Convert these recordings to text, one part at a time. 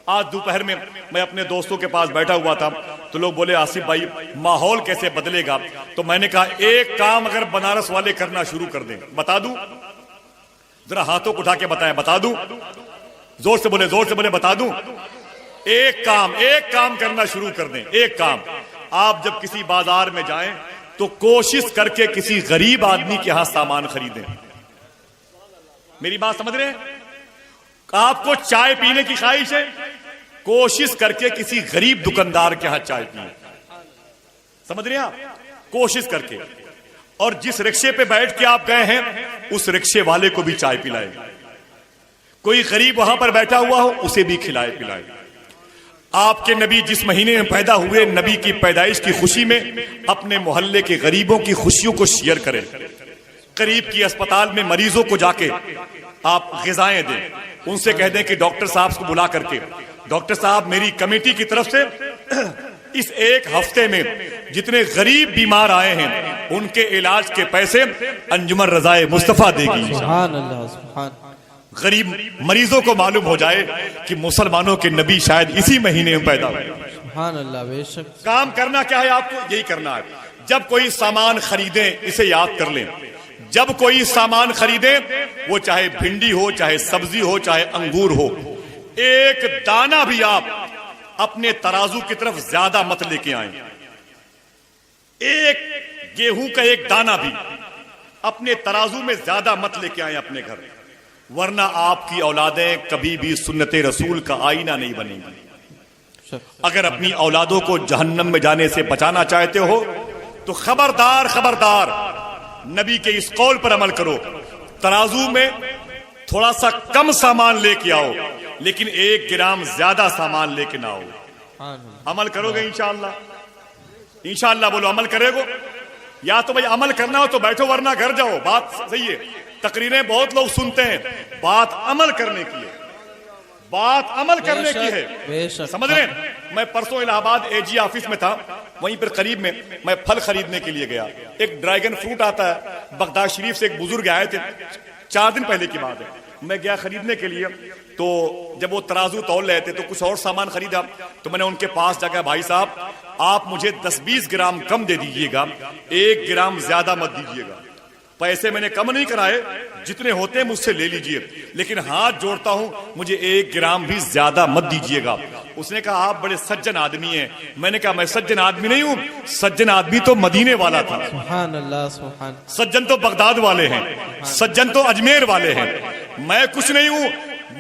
آج دوپہر میں میں اپنے دوستوں کے پاس بیٹھا ہوا تھا تو لوگ بولے آصف بھائی ماحول کیسے بدلے گا؟ تو میں نے کہا ایک کام اگر بنارس والے کرنا شروع کر دیں، بتا دوں؟ ذرا ہاتھوں کو اٹھا کے بتائیں، بتا دوں؟ زور سے بولے بتا دوں؟ ایک کام کرنا شروع کر دیں، ایک کام۔ آپ جب کسی بازار میں جائیں تو کوشش کر کے کسی غریب آدمی کے ہاں سامان خریدیں۔ میری بات سمجھ رہے ہیں؟ آپ کو چائے پینے کی خواہش ہے، کوشش کر کے کسی غریب دکاندار کے ہاں چائے پیئیں۔ سمجھ رہے ہیں آپ؟ کوشش کر کے۔ اور جس رکشے پہ بیٹھ کے آپ گئے ہیں اس رکشے والے کو بھی چائے پلائیں۔ کوئی غریب وہاں پر بیٹھا ہوا ہو اسے بھی کھلائے پلائے۔ آپ کے نبی جس مہینے میں پیدا ہوئے، نبی کی پیدائش کی خوشی میں اپنے محلے کے غریبوں کی خوشیوں کو شیئر کریں۔ قریب کی اسپتال میں مریضوں کو جا کے آپ غذائیں دیں، ان سے کہہ دیں کہ ڈاکٹر صاحب کو بلا کر کے ڈاکٹر صاحب میری کمیٹی کی طرف سے اس ایک ہفتے میں جتنے غریب بیمار آئے ہیں ان کے علاج کے پیسے انجمن رضائے مصطفیٰ دے گی۔ سبحان اللہ، سبحان غریب مریضوں کو معلوم ہو جائے کہ مسلمانوں کے نبی شاید اسی مہینے میں پیدا ہوئے۔ سبحان اللہ، بے شک۔ کام کرنا کیا ہے آپ کو؟ یہی کرنا ہے۔ جب کوئی سامان خریدیں اسے یاد کر لیں، جب کوئی سامان خریدیں وہ چاہے بھنڈی ہو، چاہے سبزی ہو، چاہے انگور ہو، ایک دانہ بھی آپ اپنے ترازو کی طرف زیادہ مت لے کے آئیں۔ ایک گیہوں کا ایک دانہ بھی اپنے ترازو میں زیادہ مت لے کے آئیں اپنے گھر، ورنہ آپ کی اولادیں کبھی بھی سنت رسول کا آئینہ نہیں بنیں گی۔ اگر اپنی اولادوں کو جہنم میں جانے سے بچانا چاہتے ہو تو خبردار نبی کے اس قول پر عمل کرو، ترازو میں تھوڑا سا کم سامان لے کے آؤ لیکن 1 گرام زیادہ سامان لے کے نہ آؤ۔ عمل کرو گے انشاءاللہ؟ انشاءاللہ بولو، عمل کرے گو؟ یا تو بھائی عمل کرنا ہو تو بیٹھو ورنہ گھر جاؤ، بات صحیح ہے۔ تقریریں بہت لوگ سنتے ہیں، بات عمل کرنے کی ہے، بات عمل کرنے کی ہے۔ سمجھ رہے ہیں؟ میں پرسوں الہ آباد اے جی آفس میں تھا، وہیں پر قریب میں میں پھل خریدنے کے لیے گیا۔ ایک ڈریگن فروٹ آتا ہے، بغداد شریف سے ایک بزرگ آئے تھے، 4 دن پہلے کی بات ہے، میں گیا خریدنے کے لیے۔ تو جب وہ ترازو تول رہے تھے تو کچھ اور سامان خریدا، تو میں نے ان کے پاس جا کے بھائی صاحب آپ مجھے 10-20 گرام کم دے دیجئے گا، 1 گرام زیادہ مت دیجئے گا۔ پیسے میں نے کم نہیں کرائے، جتنے ہوتے ہیں مجھ سے لے لیجئے، لیکن ہاتھ جوڑتا ہوں مجھے 1 گرام بھی زیادہ مت دیجئے گا۔ اس نے کہا آپ بڑے سجن آدمی ہیں۔ میں نے کہا میں سجن آدمی نہیں ہوں، سجن آدمی تو مدینے والا تھا، سبحان اللہ، سبحان۔ سجن تو بغداد والے ہیں، سجن تو اجمیر والے ہیں، میں کچھ نہیں ہوں،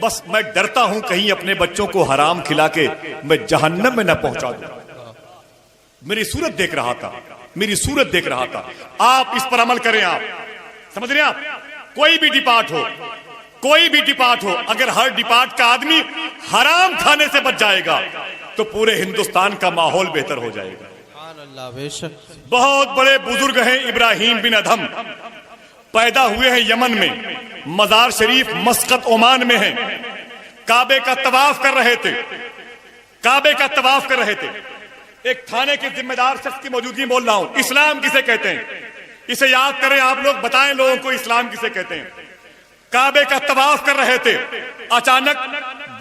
بس میں ڈرتا ہوں کہیں اپنے بچوں کو حرام کھلا کے میں جہنم میں نہ پہنچا دوں۔ میری صورت دیکھ رہا تھا، میری صورت دیکھ رہا تھا۔ آپ اس پر عمل کریں۔ آپ سمجھ رہے ہیں؟ آپ کوئی بھی ڈپارٹ ہو، کوئی بھی ڈپارٹ ہو، اگر ہر ڈپارٹ کا آدمی حرام کھانے سے بچ جائے گا تو پورے ہندوستان کا ماحول بہتر ہو جائے گا۔ سبحان اللہ، بے شک۔ بہت بڑے بزرگ ہیں ابراہیم بن ادھم، پیدا ہوئے ہیں یمن میں، مزار شریف مسقط عمان میں ہیں، کعبے کا طواف کر رہے تھے، کعبے کا طواف کر رہے تھے۔ ایک تھانے کے ذمہ دار شخص کی موجودگی بول رہا ہوں، اسلام کسے کہتے ہیں اسے یاد کریں آپ لوگ، بتائیں لوگوں کو اسلام کسے کہتے ہیں۔ کعبے کا طواف کر رہے تھے، اچانک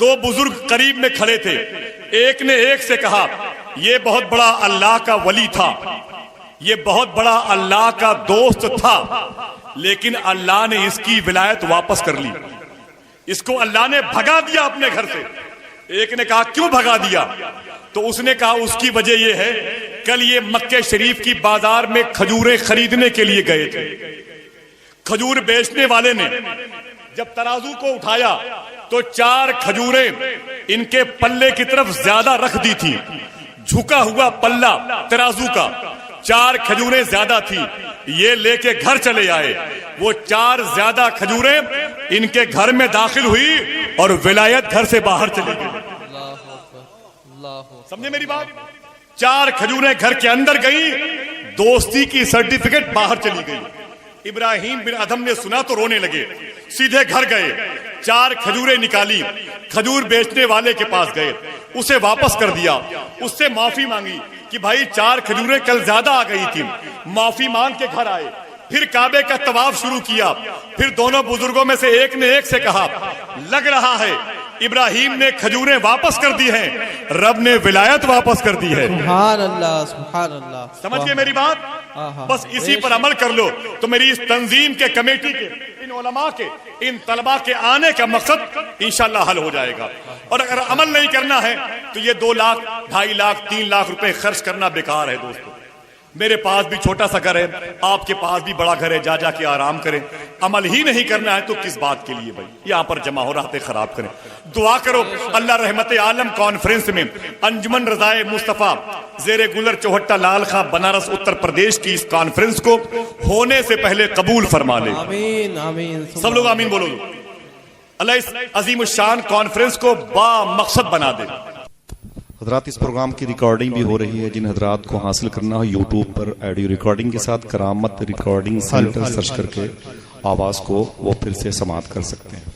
2 بزرگ قریب میں کھڑے تھے، ایک نے ایک سے کہا یہ بہت بڑا اللہ کا ولی تھا، یہ بہت بڑا اللہ کا دوست تھا، لیکن اللہ نے اس کی ولایت واپس کر لی، اس کو اللہ نے بھگا دیا اپنے گھر سے۔ ایک نے کہا کیوں بھگا دیا؟ تو اس نے کہا اس کی وجہ یہ ہے کل یہ مکہ شریف کی بازار میں کھجوریں خریدنے کے لیے گئے تھے، کھجور بیچنے والے نے جب ترازو کو اٹھایا تو 4 کھجوریں ان کے پلے کی طرف زیادہ رکھ دی تھی، جھکا ہوا پلہ ترازو کا، 4 کھجوریں زیادہ تھی، یہ لے کے گھر چلے آئے۔ وہ 4 زیادہ کھجوریں ان کے گھر میں داخل ہوئی اور ولایت گھر سے باہر چلی گئی۔ سمجھے میری بات؟ 4 کھجوریں گھر کے اندر گئی، دوستی کی سرٹیفکیٹ باہر چلی گئی۔ ابراہیم بن ادھم نے سنا تو رونے لگے، سیدھے گھر گئے، 4 کھجوریں نکالی، کھجور بیچنے والے کے پاس گئے، اسے واپس کر دیا، اس سے معافی مانگی کہ بھائی 4 کھجوریں کل زیادہ آ گئی تھی، معافی مانگ کے گھر آئے، پھر کعبے کا طواف شروع کیا، پھر دونوں بزرگوں میں سے ایک نے ایک سے کہا لگ رہا ہے ابراہیم نے کھجوریں واپس کر دی ہیں، رب نے ولایت واپس کر دی ہے۔ سبحان اللہ سبحان اللہ۔ سمجھ گئے میری بات؟ بس اسی پر عمل کر لو تو میری اس تنظیم کے، کمیٹی کے، ان علماء کے، ان طلباء کے آنے کا مقصد انشاءاللہ حل ہو جائے گا۔ اور اگر عمل نہیں کرنا ہے تو یہ 2 لاکھ 2.5 لاکھ 3 لاکھ روپے خرچ کرنا بیکار ہے دوستو۔ میرے پاس بھی چھوٹا سا گھر ہے، آپ کے پاس بھی بڑا گھر ہے، جا جا کے آرام کریں۔ عمل ہی نہیں کرنا ہے تو کس بات کے لیے بھائی یہاں پر جمع ہو رہتے خراب کریں؟ دعا کرو اللہ رحمت عالم کانفرنس میں انجمن رضائے مصطفیٰ زیر گلر چوہٹہ لال خاں بنارس اتر پردیش کی اس کانفرنس کو ہونے سے پہلے قبول فرما لے۔ آمین آمین۔ سب لوگ آمین بولو۔ اللہ اس عظیم الشان کانفرنس کو با مقصد بنا دے۔ حضرات اس پروگرام کی ریکارڈنگ بھی ہو رہی ہے، جن حضرات کو حاصل کرنا ہو یوٹیوب پر آڈیو ریکارڈنگ کے ساتھ کرامت ریکارڈنگ سینٹر سرچ کر کے آواز کو وہ پھر سے سماعت کر سکتے ہیں۔